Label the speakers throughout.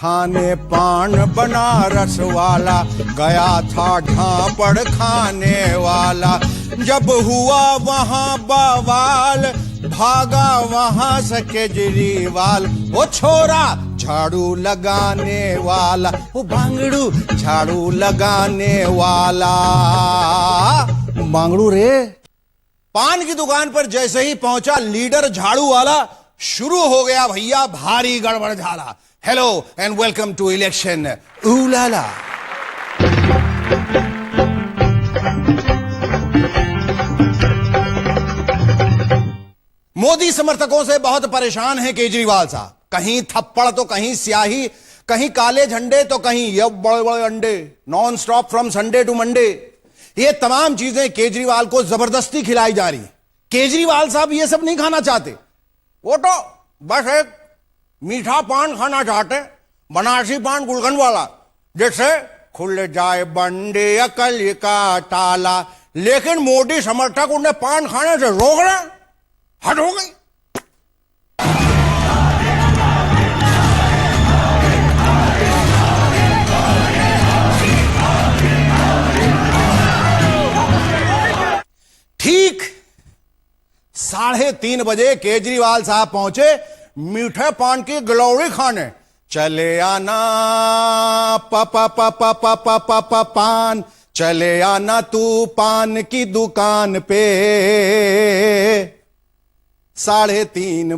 Speaker 1: खाने पान बनारस वाला, गया था झापड़ खाने वाला। जब हुआ वहां बवाल, भागा वहां से केजरीवाल। ओ छोरा झाड़ू लगाने वाला, वो बांगड़ू झाड़ू लगाने वाला। बांगड़ू रे। पान की दुकान पर जैसे ही पहुंचा लीडर झाड़ू वाला, शुरू हो गया भैया भारी गड़बड़ झाला। Hello and welcome to election ooh la la. Modi समर्थकों से बहुत परेशान है केजरीवाल साहब। कहीं थप्पड़ तो कहीं स्याही, कहीं काले झंडे तो कहीं ये बड़े बड़े अंडे। Non stop from Sunday to Monday. ये तमाम चीजें केजरीवाल को जबरदस्ती खिलाई जा रही। केजरीवाल साहब ये सब नहीं खाना चाहते, वो तो बस एक मीठा पान खाना चाहते, बनारसी पान गुलकंद वाला, जिससे खुल जाए बंदे अकल का ताला। लेकिन मोदी समर्थक उन्हें पान खाने से रोक रहे। हद हो गई। ठीक 3:30 बजे केजरीवाल साहब पहुंचे मीठे पान की गिलौरी खाने। चले आना पान, चले आना तू पान की दुकान पे। 3:30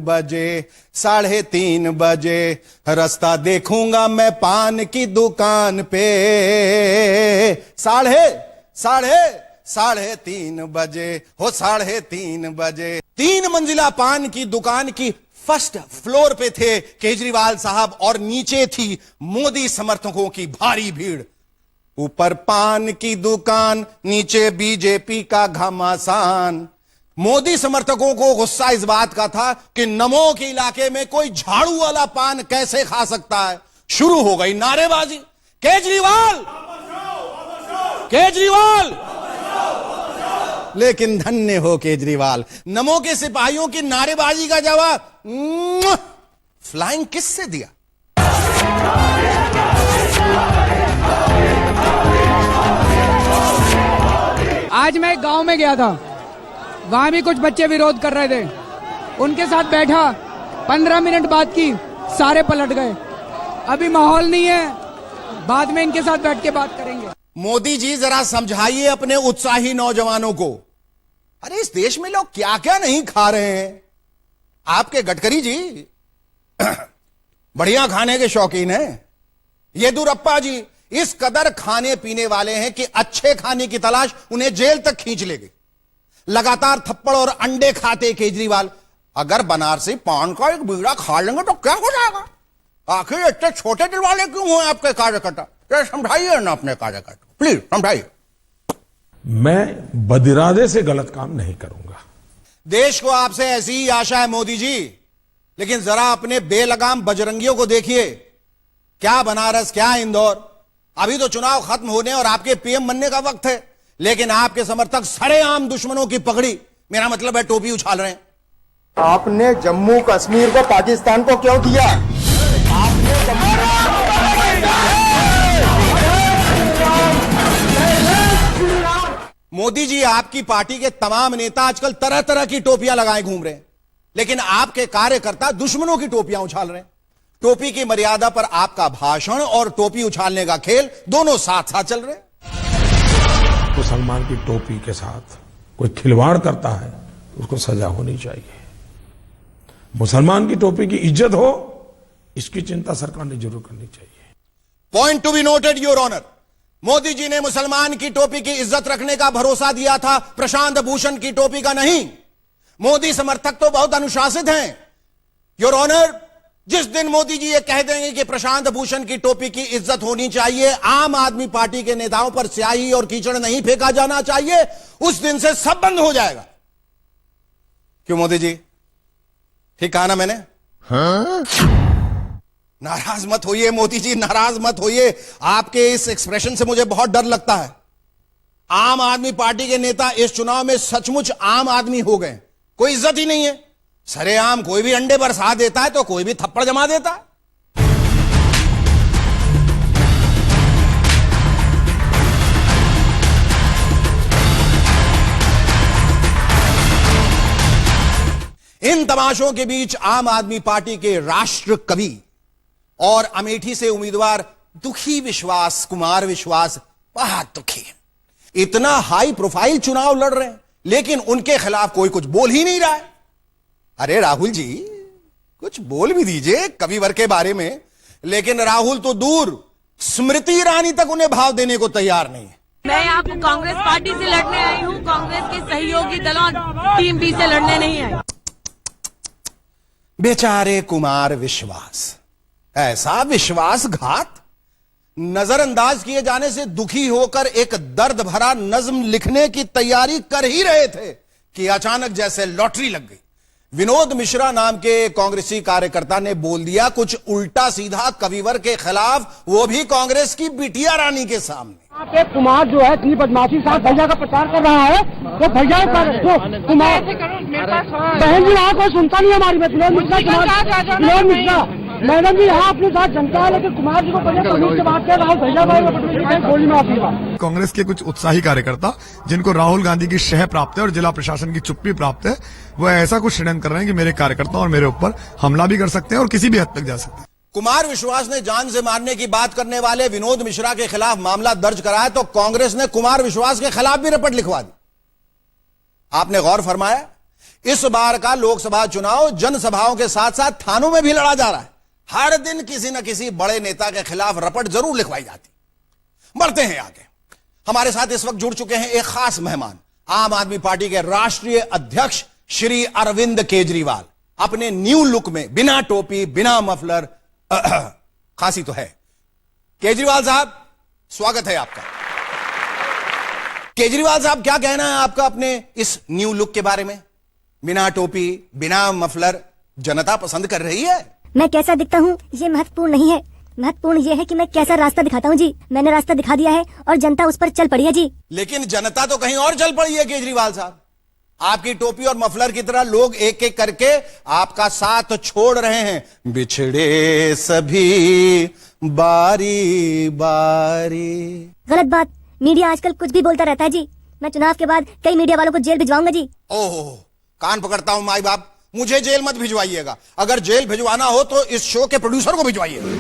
Speaker 1: बजे रास्ता देखूंगा मैं पान की दुकान पे। 3:30 बजे हो 3:30 बजे 3 मंजिला पान की दुकान की फर्स्ट फ्लोर पे थे केजरीवाल साहब और नीचे थी मोदी समर्थकों की भारी भीड़। ऊपर पान की दुकान, नीचे बीजेपी का घमासान। मोदी समर्थकों को गुस्सा इस बात का था कि नमो के इलाके में कोई झाड़ू वाला पान कैसे खा सकता है। शुरू हो गई नारेबाजी। केजरीवाल केजरीवाल। लेकिन धन्य हो केजरीवाल, नमो के सिपाहियों की नारेबाजी का जवाब फ्लाइंग किस से दिया।
Speaker 2: आज मैं एक गांव में गया था, वहां भी कुछ बच्चे विरोध कर रहे थे। उनके साथ बैठा, 15 मिनट बात की, सारे पलट गए। अभी माहौल नहीं है, बाद में इनके साथ बैठ के बात करेंगे।
Speaker 1: मोदी जी जरा समझाइए अपने उत्साही नौजवानों को। अरे इस देश में लोग क्या क्या नहीं खा रहे हैं। आपके गडकरी जी बढ़िया खाने के शौकीन हैं। येदियुरप्पा जी इस कदर खाने पीने वाले हैं कि अच्छे खाने की तलाश उन्हें जेल तक खींच ले गई। लगातार थप्पड़ और अंडे खाते केजरीवाल। अगर बनारसी पान का एक बीड़ा खा लेंगे तो क्या हो जाएगा। आखिर इतने छोटे दिल वाले क्यों हुए आपके कार्यकर्ता। समझाइए ना अपने कार्यकर्ता, प्लीज समझाइए।
Speaker 3: मैं बदिरादे से गलत काम नहीं करूंगा।
Speaker 1: देश को आपसे ऐसी ही आशा है मोदी जी, लेकिन जरा अपने बेलगाम बजरंगियों को देखिए। क्या बनारस, क्या इंदौर। अभी तो चुनाव खत्म होने और आपके पीएम बनने का वक्त है, लेकिन आपके समर्थक सरेआम दुश्मनों की पगड़ी, मेरा मतलब है टोपी उछाल रहे हैं।
Speaker 4: आपने जम्मू कश्मीर को पाकिस्तान को क्यों दिया। आपने
Speaker 1: मोदी जी, आपकी पार्टी के तमाम नेता आजकल तरह तरह की टोपियां लगाए घूम रहे हैं, लेकिन आपके कार्यकर्ता दुश्मनों की टोपियां उछाल रहे हैं। टोपी की मर्यादा पर आपका भाषण और टोपी उछालने का खेल दोनों साथ साथ चल रहे हैं।
Speaker 3: मुसलमान की टोपी के साथ कोई खिलवाड़ करता है, उसको सजा होनी चाहिए। मुसलमान की टोपी की इज्जत हो, इसकी चिंता सरकार ने जरूर करनी चाहिए।
Speaker 1: Point to be noted your honour, Modi ji ने मुसलमान की टोपी की इज्जत रखने का भरोसा दिया था, प्रशांत भूषण की टोपी का नहीं। मोदी समर्थक तो बहुत अनुशासित हैं योर ऑनर। जिस दिन मोदी जी ये कह देंगे कि प्रशांत भूषण की टोपी की इज्जत होनी चाहिए, आम आदमी पार्टी के नेताओं पर स्याही और कीचड़ नहीं फेंका जाना चाहिए, उस दिन से सब बंद हो जाएगा। क्यों मोदी जी, ठीक कहा ना मैंने। हाँ? नाराज मत होइए मोदी जी, नाराज मत होइए। आपके इस एक्सप्रेशन से मुझे बहुत डर लगता है। आम आदमी पार्टी के नेता इस चुनाव में सचमुच आम आदमी हो गए, कोई इज्जत ही नहीं है। सरेआम कोई भी अंडे बरसा देता है तो कोई भी थप्पड़ जमा देता है। इन तमाशों के बीच आम आदमी पार्टी के राष्ट्र कवि और अमेठी से उम्मीदवार दुखी विश्वास, कुमार विश्वास, बहुत दुखी है। इतना हाई प्रोफाइल चुनाव लड़ रहे हैं, लेकिन उनके खिलाफ कोई कुछ बोल ही नहीं रहा है। अरे राहुल जी, कुछ बोल भी दीजिए कविवर के बारे में। लेकिन राहुल तो दूर, स्मृति ईरानी तक उन्हें भाव देने को तैयार नहीं है।
Speaker 5: मैं यहाँ कांग्रेस पार्टी से लड़ने आई हूँ, कांग्रेस के सहयोगी दलों टीम बी से लड़ने नहीं आई।
Speaker 1: बेचारे कुमार विश्वास, ऐसा विश्वासघात। नजरअंदाज किए जाने से दुखी होकर एक दर्द भरा नज्म लिखने की तैयारी कर ही रहे थे कि अचानक जैसे लॉटरी लग गई। विनोद मिश्रा नाम के कांग्रेसी कार्यकर्ता ने बोल दिया कुछ उल्टा सीधा कविवर के खिलाफ, वो भी कांग्रेस की बिटिया रानी के सामने।
Speaker 6: पे कुमार जो है इतनी बदमाशी साथ भैया का प्रचार कर रहा है, तो भैया कुमार बहन जी वहाँ कोई सुनता नहीं हमारी बात। विनोद मिश्रा मैडम जी यहाँ अपने साथ जनता है, लेकिन कुमार जी को पहले तमीज से बात कर रहा हूँ। भैया भाई गोली में आपकी बात।
Speaker 7: कांग्रेस के कुछ उत्साही कार्यकर्ता जिनको राहुल गांधी की शह प्राप्त है और जिला प्रशासन की चुप्पी प्राप्त है, वो ऐसा कुछ षड्यंत्र कर रहे हैं कि मेरे कार्यकर्ताओं और मेरे ऊपर हमला भी कर सकते हैं और किसी भी हद तक जा सकते हैं।
Speaker 1: कुमार विश्वास ने जान से मारने की बात करने वाले विनोद मिश्रा के खिलाफ मामला दर्ज कराया तो कांग्रेस ने कुमार विश्वास के खिलाफ भी रिपोर्ट लिखवा दी। आपने गौर फरमाया, इस बार का लोकसभा चुनाव जनसभाओं के साथ साथ थानों में भी लड़ा जा रहा है। हर दिन किसी न किसी बड़े नेता के खिलाफ रिपोर्ट जरूर लिखवाई जाती। बढ़ते हैं आगे। हमारे साथ इस वक्त जुड़ चुके हैं एक खास मेहमान, आम आदमी पार्टी के राष्ट्रीय अध्यक्ष श्री अरविंद केजरीवाल। अपने न्यू लुक में, बिना टोपी, बिना मफलर, खांसी तो है। केजरीवाल साहब, स्वागत है आपका। केजरीवाल साहब, क्या कहना है आपका अपने इस न्यू लुक के बारे में? बिना टोपी, बिना मफलर, जनता पसंद कर रही है।
Speaker 8: मैं कैसा दिखता हूँ ये महत्वपूर्ण नहीं है, महत्वपूर्ण ये है कि मैं कैसा रास्ता दिखाता हूँ जी। मैंने रास्ता दिखा दिया है और जनता उस पर चल पड़ी है जी।
Speaker 1: लेकिन जनता तो कहीं और चल पड़ी है केजरीवाल साहब। आपकी टोपी और मफलर की तरह लोग एक एक करके आपका साथ छोड़ रहे हैं। बिछड़े सभी बारी बारी।
Speaker 8: गलत बात। मीडिया आजकल कुछ भी बोलता रहता है जी। मैं चुनाव के बाद कई मीडिया वालों को जेल भिजवाऊंगा जी।
Speaker 1: ओहो, कान पकड़ता हूं माई बाप, मुझे जेल मत भिजवाइएगा। अगर जेल भिजवाना हो तो इस शो के प्रोड्यूसर को भिजवाइएगा।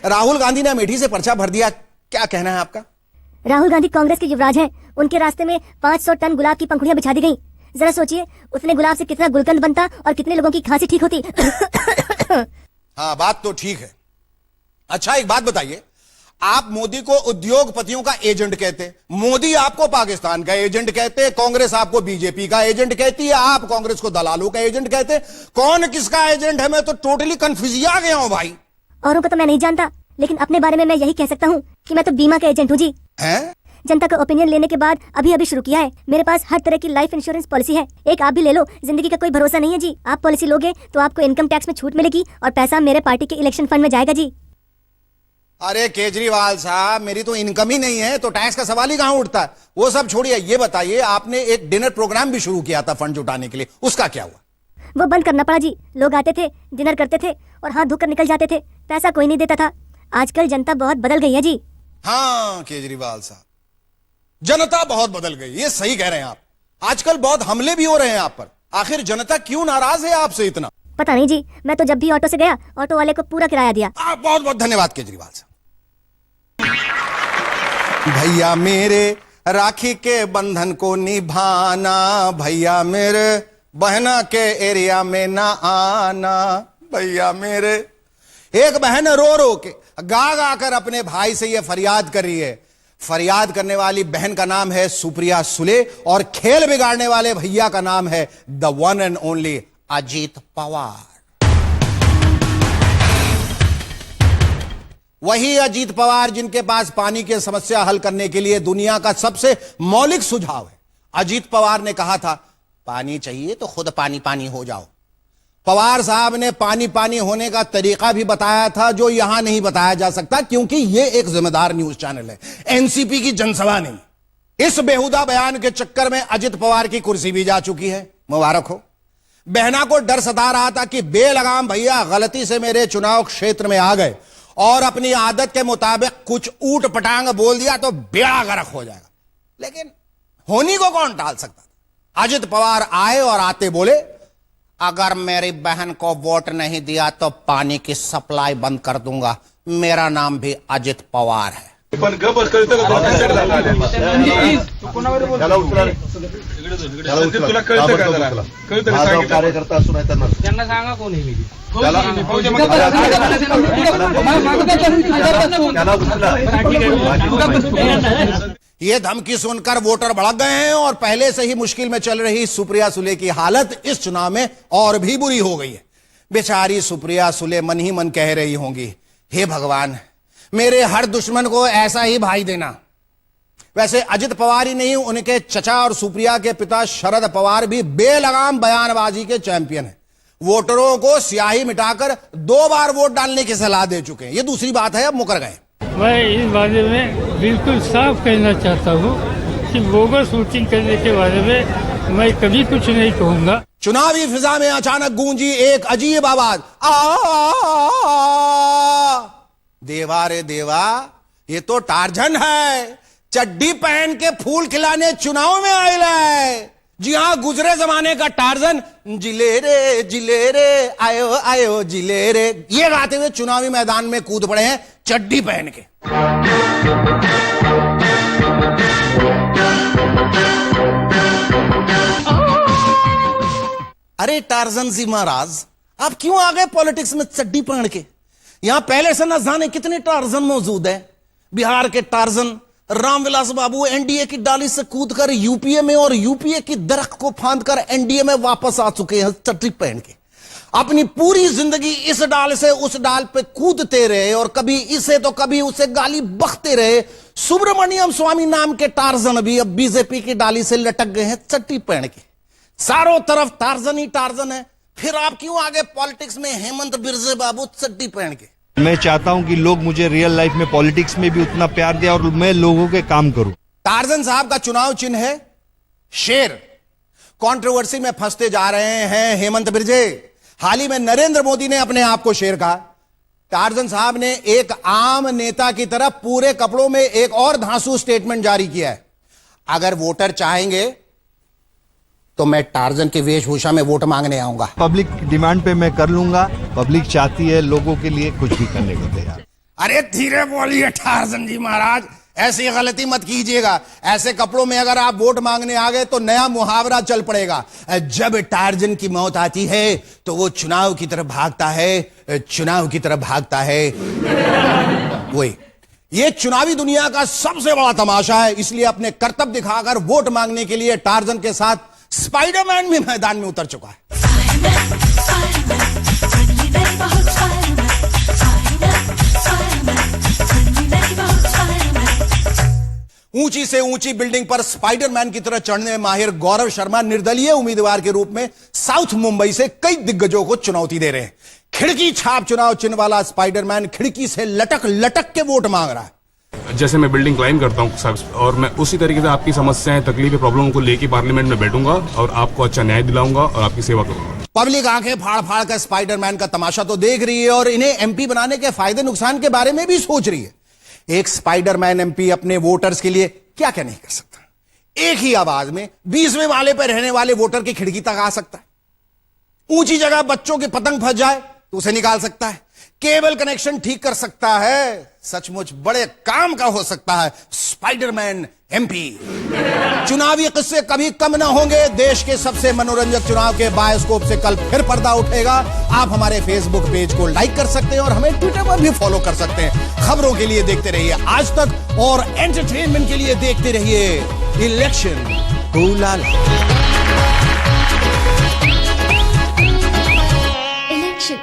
Speaker 1: राहुल गांधी ने अमेठी से पर्चा भर दिया, क्या कहना है आपका?
Speaker 8: राहुल गांधी कांग्रेस के युवराज हैं। उनके रास्ते में 500 टन गुलाब की पंखुड़ियां बिछा दी गई। जरा सोचिए, उतने गुलाब से कितना गुलकंद बनता और कितने लोगों की खांसी ठीक होती।
Speaker 1: हाँ, बात तो ठीक है। अच्छा, एक बात बताइए, आप मोदी को उद्योगपतियों का एजेंट कहते, मोदी आपको पाकिस्तान का एजेंट कहते, कांग्रेस आपको बीजेपी का एजेंट कहती है, आप कांग्रेस को दलालों का एजेंट कहते। कौन किसका एजेंट है? मैं तो टोटली कंफ्यूज आ गया हूं भाई।
Speaker 8: औरों को तो मैं नहीं जानता, लेकिन अपने बारे में मैं यही कह सकता हूँ कि मैं तो बीमा का एजेंट हूँ जी।
Speaker 1: हैं?
Speaker 8: जनता का ओपिनियन लेने के बाद अभी शुरू किया है। मेरे पास हर तरह की लाइफ इंश्योरेंस पॉलिसी है। एक आप भी ले लो। जिंदगी का कोई भरोसा नहीं है जी। आप पॉलिसी लोगे तो आपको इनकम टैक्स में छूट मिलेगी और पैसा मेरे पार्टी के इलेक्शन फंड में जाएगा जी।
Speaker 1: अरे केजरीवाल साहब, मेरी तो इनकम ही नहीं है तो टैक्स का सवाल ही कहां उठता है? वो सब छोड़िए, ये बताइए, आपने एक डिनर प्रोग्राम भी शुरू किया था फंड जुटाने के लिए, उसका क्या हुआ?
Speaker 8: वो बंद करना पड़ा जी। लोग आते थे, डिनर करते थे और हाथ धोकर निकल जाते थे। पैसा कोई नहीं देता था। आजकल जनता बहुत बदल गई है जी।
Speaker 1: हाँ केजरीवाल साहब, जनता बहुत बदल गई, ये सही कह रहे हैं आप। आजकल बहुत हमले भी हो रहे हैं आप पर। आखिर जनता क्यों नाराज है आपसे इतना?
Speaker 8: पता नहीं जी। मैं तो जब भी ऑटो से गया, ऑटो वाले को पूरा किराया दिया।
Speaker 1: बहुत बहुत धन्यवाद केजरीवाल साहब। भैया मेरे राखी के बंधन को निभाना, भैया मेरे बहना के एरिया में ना आना। भैया मेरे, एक बहन रो रो के, गा गा कर अपने भाई से ये फरियाद कर रही है। फरियाद करने वाली बहन का नाम है सुप्रिया सुले और खेल बिगाड़ने वाले भैया का नाम है the one and only Ajit Pawar. वही अजीत पवार जिनके पास पानी की समस्या हल करने के लिए दुनिया का सबसे मौलिक सुझाव है। अजीत पवार ने कहा था, पानी चाहिए तो खुद पानी पानी हो जाओ। पवार साहब ने पानी पानी होने का तरीका भी बताया था, जो यहां नहीं बताया जा सकता क्योंकि यह एक जिम्मेदार न्यूज चैनल है, एनसीपी की जनसभा नहीं। इस बेहुदा बयान के चक्कर में अजित पवार की कुर्सी भी जा चुकी है। मुबारक हो। बहना को डर सता रहा था कि बेलगाम भैया गलती से मेरे चुनाव क्षेत्र में आ गए और अपनी आदत के मुताबिक कुछ ऊट पटांग बोल दिया तो बेड़ा गर्क हो जाएगा। लेकिन होनी को कौन टाल सकता था? अजित पवार आए और आते बोले, अगर मेरी बहन को वोट नहीं दिया तो पानी की सप्लाई बंद कर दूंगा। मेरा नाम भी अजित पवार है।
Speaker 9: पण गबस कळतं का तुला काय तुला कळतं का जरा? कळतं का सांगितलं?
Speaker 4: कार्यकर्ता असून आहे त्यांना
Speaker 6: त्यांना सांगा कोण आहे मी
Speaker 1: ये धमकी सुनकर वोटर भड़क गए हैं और पहले से ही मुश्किल में चल रही सुप्रिया सुले की हालत इस चुनाव में और भी बुरी हो गई है। बेचारी सुप्रिया सुले मन ही मन कह रही होंगी, हे भगवान मेरे हर दुश्मन को ऐसा ही भाई देना। वैसे अजित पवार ही नहीं, उनके चचा और सुप्रिया के पिता शरद पवार भी बेलगाम बयानबाजी के चैंपियन हैं। वोटरों को स्याही मिटाकर 2 बार वोट डालने की सलाह दे चुके हैं। ये दूसरी बात है, अब मुकर गए।
Speaker 10: मैं इस बारे में बिल्कुल साफ कहना चाहता हूँ कि बोगस वोटिंग करने के बारे में मैं कभी कुछ नहीं कहूंगा।
Speaker 1: चुनावी फिजा में अचानक गूंजी एक अजीब आवाज, देवा रे देवा, ये तो टार्जन है, चड्डी पहन के फूल खिलाने चुनाव में आयल है। जी हां, गुजरे जमाने का टार्जन, जिले रे आयो आयो जिले रे, ये गाते हुए चुनावी मैदान में कूद पड़े हैं चड्डी पहन के। अरे टार्जन जी महाराज, आप क्यों आ गए पॉलिटिक्स में चड्डी पहन के? यहां पहले से न जाने कितने टार्जन मौजूद है। बिहार के टार्जन रामविलास बाबू एनडीए की डाली से कूदकर यूपीए में और यूपीए की दरख्त को फांदकर एनडीए में वापस आ चुके हैं चड्डी पहन के। अपनी पूरी जिंदगी इस डाल से उस डाल पे कूदते रहे और कभी इसे तो कभी उसे गाली बकते रहे। सुब्रमण्यम स्वामी नाम के टार्जन भी अब बीजेपी की डाली से लटक गए हैं चड्डी पहन के। चारों तरफ टार्जन ही टार्जन है, फिर आप क्यों आगे पॉलिटिक्स में हेमंत बिरजे बाबू चड्डी पहन के?
Speaker 11: मैं चाहता हूं कि लोग मुझे रियल लाइफ में पॉलिटिक्स में भी उतना प्यार दें और मैं लोगों के काम करूं।
Speaker 1: टार्जन साहब का चुनाव चिन्ह है शेर। कंट्रोवर्सी में फंसते जा रहे हैं हेमंत बिरजे। हाल ही में नरेंद्र मोदी ने अपने आप को शेर कहा। टार्जन साहब ने एक आम नेता की तरह पूरे कपड़ों में एक और धांसू स्टेटमेंट जारी किया है, अगर वोटर चाहेंगे तो मैं टार्जन की वेशभूषा में वोट मांगने आऊंगा।
Speaker 11: पब्लिक डिमांड पे मैं कर लूंगा। पब्लिक चाहती है, लोगों के लिए कुछ भी करने को तैयार।
Speaker 1: अरे धीरे बोलिए टार्जन जी महाराज, ऐसी गलती मत कीजिएगा। ऐसे कपड़ों में अगर आप वोट मांगने आ गए तो नया मुहावरा चल पड़ेगा, जब टार्जन की मौत आती है तो वो चुनाव की तरफ भागता है, चुनाव की तरफ भागता है। वही ये चुनावी दुनिया का सबसे बड़ा तमाशा है। इसलिए अपने कर्तव्य दिखाकर वोट मांगने के लिए टार्जन के साथ स्पाइडरमैन भी मैदान में उतर चुका है। ऊंची से ऊंची बिल्डिंग पर स्पाइडरमैन की तरह चढ़ने में माहिर गौरव शर्मा निर्दलीय उम्मीदवार के रूप में साउथ मुंबई से कई दिग्गजों को चुनौती दे रहे हैं। खिड़की छाप चुनाव चिन्ह वाला स्पाइडरमैन खिड़की से लटक लटक के वोट मांग रहा है।
Speaker 9: जैसे मैं बिल्डिंग क्लाइम करता हूँ और मैं उसी तरीके से आपकी समस्याएं, तकलीफें, प्रॉब्लम को लेके पार्लियामेंट में बैठूंगा और आपको अच्छा न्याय दिलाऊंगा और आपकी सेवा करूंगा।
Speaker 1: पब्लिक आंखें फाड़ फाड़ कर स्पाइडरमैन का तमाशा तो देख रही है और इन्हें एमपी बनाने के फायदे नुकसान के बारे में भी सोच रही है। एक स्पाइडरमैन एमपी अपने वोटर्स के लिए क्या क्या नहीं कर सकता? एक ही आवाज में 20वें वाले पर रहने वाले वोटर की खिड़की तक आ सकता है। ऊंची जगह बच्चों की पतंग फंस जाए तो उसे निकाल सकता है। केबल कनेक्शन ठीक कर सकता है। सचमुच बड़े काम का हो सकता है स्पाइडरमैन एमपी। चुनावी किस्से कभी कम ना होंगे। देश के सबसे मनोरंजक चुनाव के बायोस्कोप से कल फिर पर्दा उठेगा। आप हमारे फेसबुक पेज को लाइक कर सकते हैं और हमें ट्विटर पर भी फॉलो कर सकते हैं। खबरों के लिए देखते रहिए आज तक और एंटरटेनमेंट के लिए देखते रहिए इलेक्शन
Speaker 8: इलेक्शन